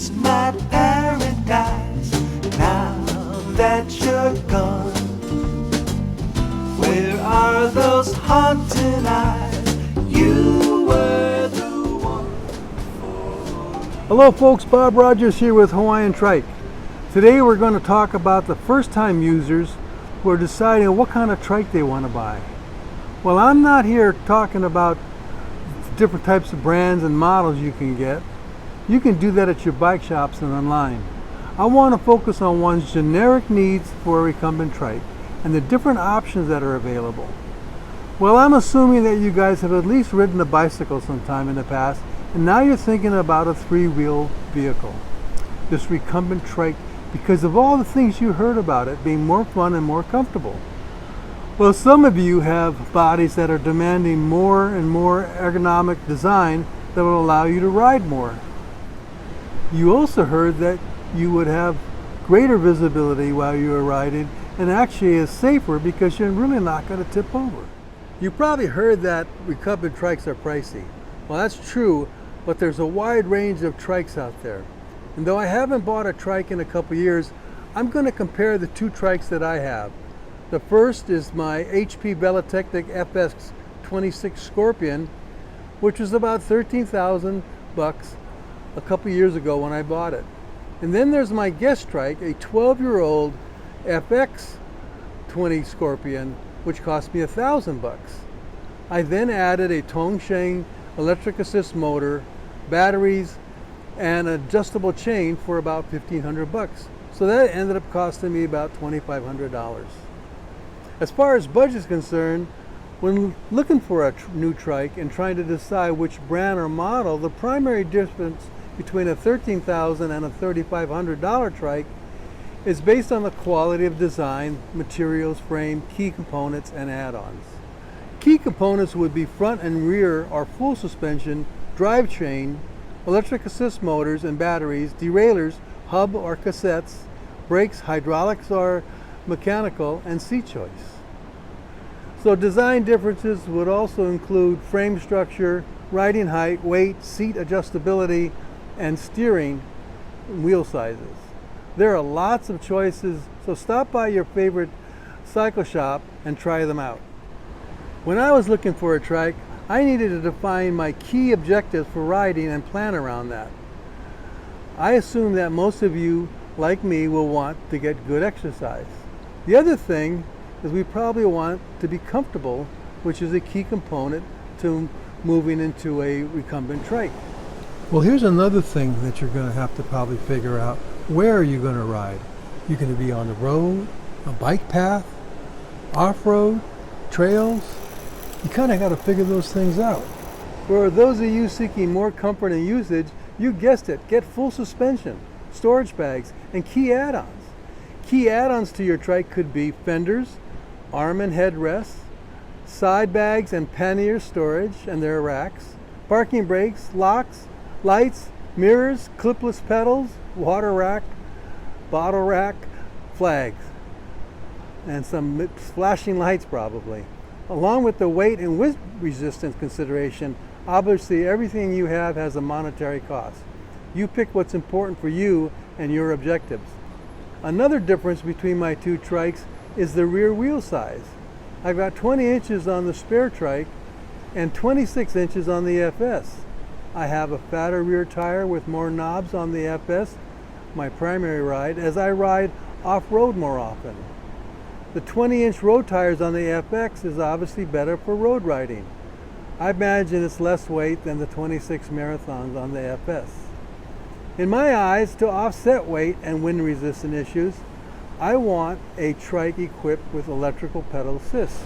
It's not paradise now that you're gone. Where are those haunted eyes? You were the one for. Hello folks, Bob Rogers here with Hawaiian Trike. Today we're going to talk about the first time users who are deciding what kind of trike they want to buy. Well, I'm not here talking about different types of brands and models you can get. You can do that at your bike shops and online. I want to focus on one's generic needs for a recumbent trike and the different options that are available. Well, I'm assuming that you guys have at least ridden a bicycle sometime in the past, and now you're thinking about a three-wheel vehicle, this recumbent trike, because of all the things you heard about it being more fun and more comfortable. Well, some of you have bodies that are demanding more and more ergonomic design that will allow you to ride more. You also heard that you would have greater visibility while you are riding, and actually is safer because you're really not going to tip over. You probably heard that recumbent trikes are pricey. Well, that's true, but there's a wide range of trikes out there. And though I haven't bought a trike in a couple years, I'm going to compare the two trikes that I have. The first is my HP Velotechnic FS26 Scorpion, which was about $13,000 a couple years ago when I bought it. And then there's my guest trike, a 12-year-old FX20 Scorpion, which cost me $1,000. I then added a Tongsheng electric assist motor, batteries, and an adjustable chain for about $1,500. So that ended up costing me about $2,500. As far as budget is concerned, when looking for a new trike and trying to decide which brand or model, the primary difference between a $13,000 and a $3,500 trike is based on the quality of design, materials, frame, key components, and add-ons. Key components would be front and rear or full suspension, drivetrain, electric assist motors and batteries, derailleurs, hub or cassettes, brakes, hydraulics or mechanical, and seat choice. So design differences would also include frame structure, riding height, weight, seat adjustability, and steering wheel sizes. There are lots of choices, so stop by your favorite cycle shop and try them out. When I was looking for a trike, I needed to define my key objectives for riding and plan around that. I assume that most of you, like me, will want to get good exercise. The other thing is we probably want to be comfortable, which is a key component to moving into a recumbent trike. Well, here's another thing that you're going to have to probably figure out. Where are you going to ride? You're going to be on the road, a bike path, off-road, trails. You kind of got to figure those things out. For those of you seeking more comfort and usage, you guessed it, get full suspension, storage bags, and key add-ons. Key add-ons to your trike could be fenders, arm and head rests, side bags and pannier storage and their racks, parking brakes, locks, lights, mirrors, clipless pedals, water rack, bottle rack, flags, and some flashing lights probably. Along with the weight and wind resistance consideration, obviously everything you have has a monetary cost. You pick what's important for you and your objectives. Another difference between my two trikes is the rear wheel size. I've got 20 inches on the spare trike and 26 inches on the FS. I have a fatter rear tire with more knobs on the FS, my primary ride, as I ride off-road more often. The 20-inch road tires on the FX is obviously better for road riding. I imagine it's less weight than the 26 marathons on the FS. In my eyes, to offset weight and wind resistance issues, I want a trike equipped with electrical pedal assist.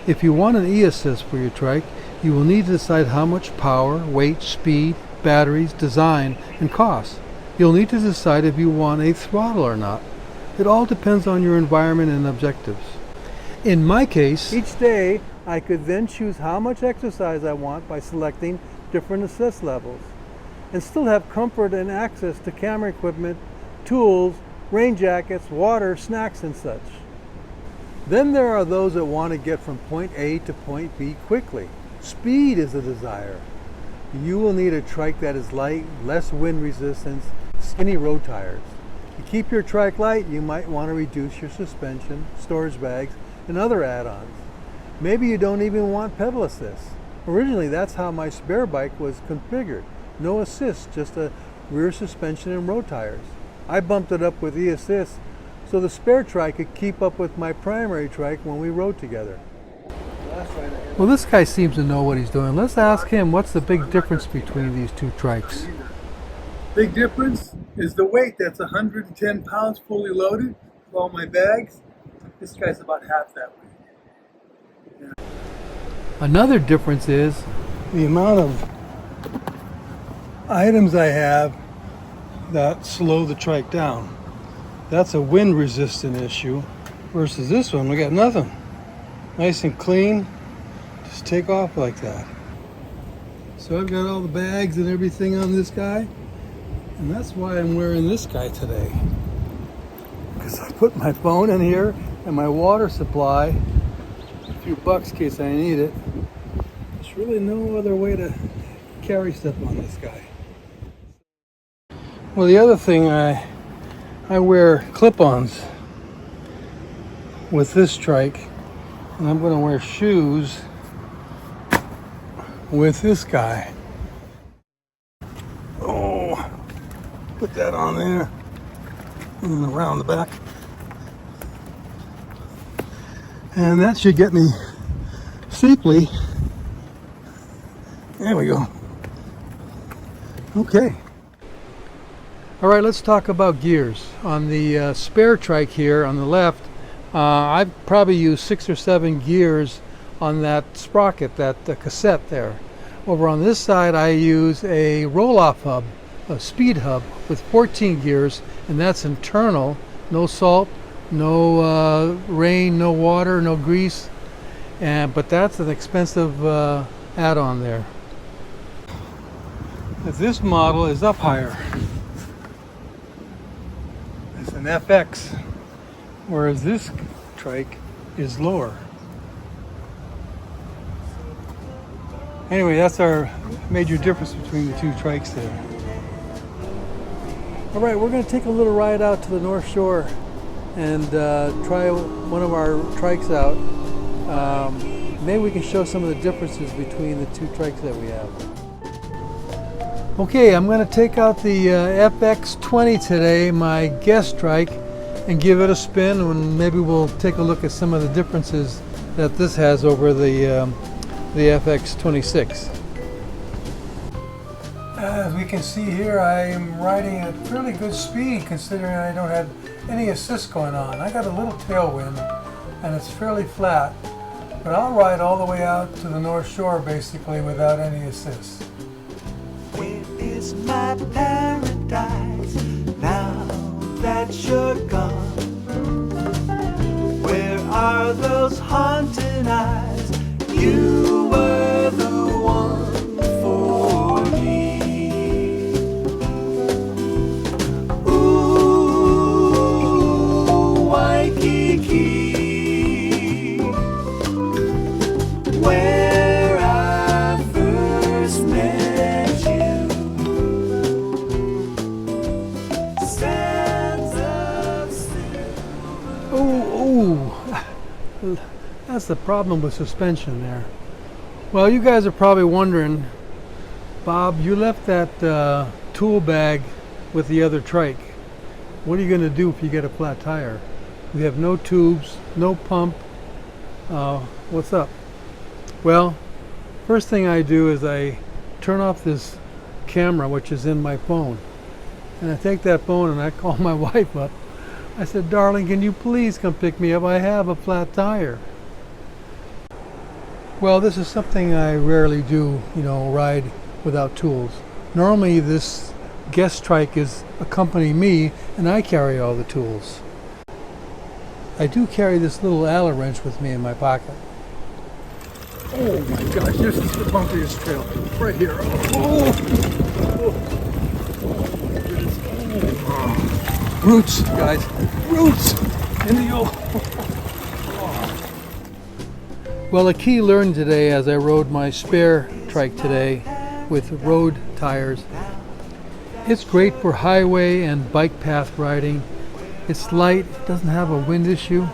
If you want an e-assist for your trike, you will need to decide how much power, weight, speed, batteries, design, and cost. You'll need to decide if you want a throttle or not. It all depends on your environment and objectives. In my case, each day I could then choose how much exercise I want by selecting different assist levels, and still have comfort and access to camera equipment, tools, rain jackets, water, snacks, and such. Then there are those that want to get from point A to point B quickly. Speed is a desire. You will need a trike that is light, less wind resistance, skinny road tires. To keep your trike light, you might want to reduce your suspension, storage bags, and other add-ons. Maybe you don't even want pedal assist. Originally, that's how my spare bike was configured. No assist, just a rear suspension and road tires. I bumped it up with e-assist so the spare trike could keep up with my primary trike when we rode together. Well, this guy seems to know what he's doing. Let's ask him what's the big difference between these two trikes. Big difference is the weight. That's 110 pounds fully loaded with all my bags. This guy's about half that weight. Yeah. Another difference is The amount of items I have that slow the trike down. That's a wind resistant issue versus this one. We got nothing. Nice and clean. Just take off like that. So I've got all the bags and everything on this guy. And that's why I'm wearing this guy today. Because I put my phone in here and my water supply. A few bucks in case I need it. There's really no other way to carry stuff on this guy. Well, the other thing, I wear clip-ons with this trike. And I'm going to wear shoes with this guy. Oh, put that on there and around the back. And that should get me safely. There we go. Okay. All right, let's talk about gears. On the spare trike here on the left, I've probably used 6 or 7 gears on that sprocket, that cassette there. Over on this side, I use a roll-off hub, a speed hub with 14 gears, and that's internal. No salt, no rain, no water, no grease. But that's an expensive add-on there. This model is up higher. It's an FX, whereas this trike is lower. Anyway, that's our major difference between the two trikes there. All right, we're going to take a little ride out to the North Shore and try one of our trikes out. Maybe we can show some of the differences between the two trikes that we have. Okay, I'm going to take out the FX20 today, my guest trike, and give it a spin, and maybe we'll take a look at some of the differences that this has over the FX26. As we can see here, I'm riding at fairly good speed considering I don't have any assist going on. I got a little tailwind and it's fairly flat, but I'll ride all the way out to the North Shore basically without any assist. Where is my paradise now that you're gone? Where are those haunted eyes? You were the one for me. Ooh, Waikiki, where I first met you, stands up still. Oh, that's the problem with suspension there. Well, you guys are probably wondering, Bob, you left that tool bag with the other trike. What are you going to do if you get a flat tire? We have no tubes, no pump. What's up? Well, first thing I do is I turn off this camera, which is in my phone. And I take that phone and I call my wife up. I said, darling, can you please come pick me up? I have a flat tire. Well, this is something I rarely do, ride without tools. Normally this guest trike is accompanying me and I carry all the tools. I do carry this little Allen wrench with me in my pocket. Oh my gosh, this is the bumpiest trail right here. Roots, guys, roots in the old. Well, a key learned today as I rode my spare trike today with road tires It's great for highway and bike path riding. It's light, it doesn't have a wind issue.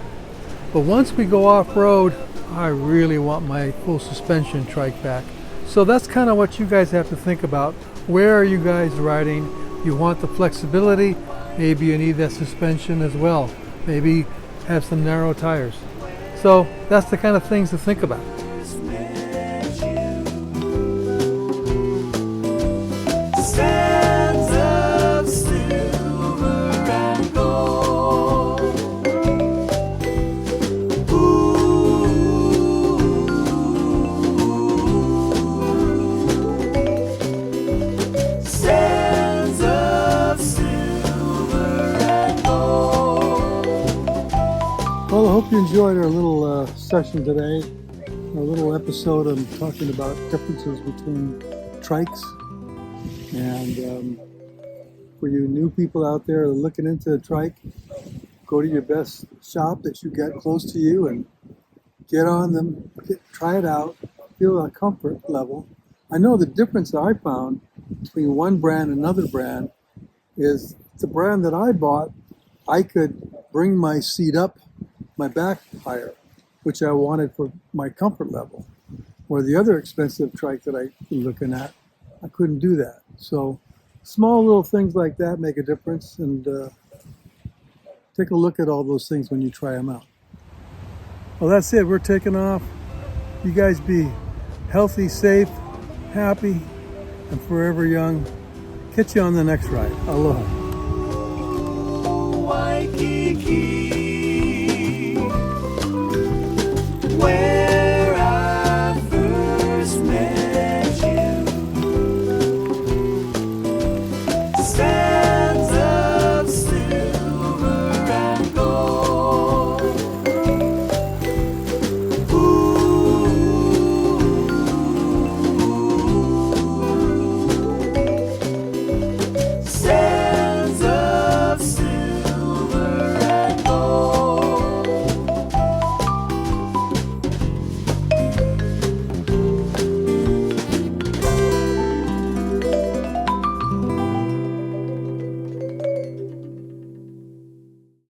But once we go off-road, I really want my full suspension trike back. So that's kind of what you guys have to think about. Where are you guys riding? You want the flexibility, maybe you need that suspension as well. Maybe have some narrow tires. So that's the kind of things to think about. Sands of silver and gold. Sands of silver and gold. Well, I hope you enjoyed our little session today, our little episode on talking about differences between trikes. And for you new people out there looking into a trike, go to your best shop that you get close to you and get on them, try it out, feel a comfort level. I know the difference I found between one brand and another brand is the brand that I bought, I could bring my seat up, my back higher, which I wanted for my comfort level. Where the other expensive trike that I've been looking at, I couldn't do that. So small little things like that make a difference, and take a look at all those things when you try them out. Well, that's it. We're taking off. You guys be healthy, safe, happy, and forever young. Catch you on the next ride. Aloha. Waikiki.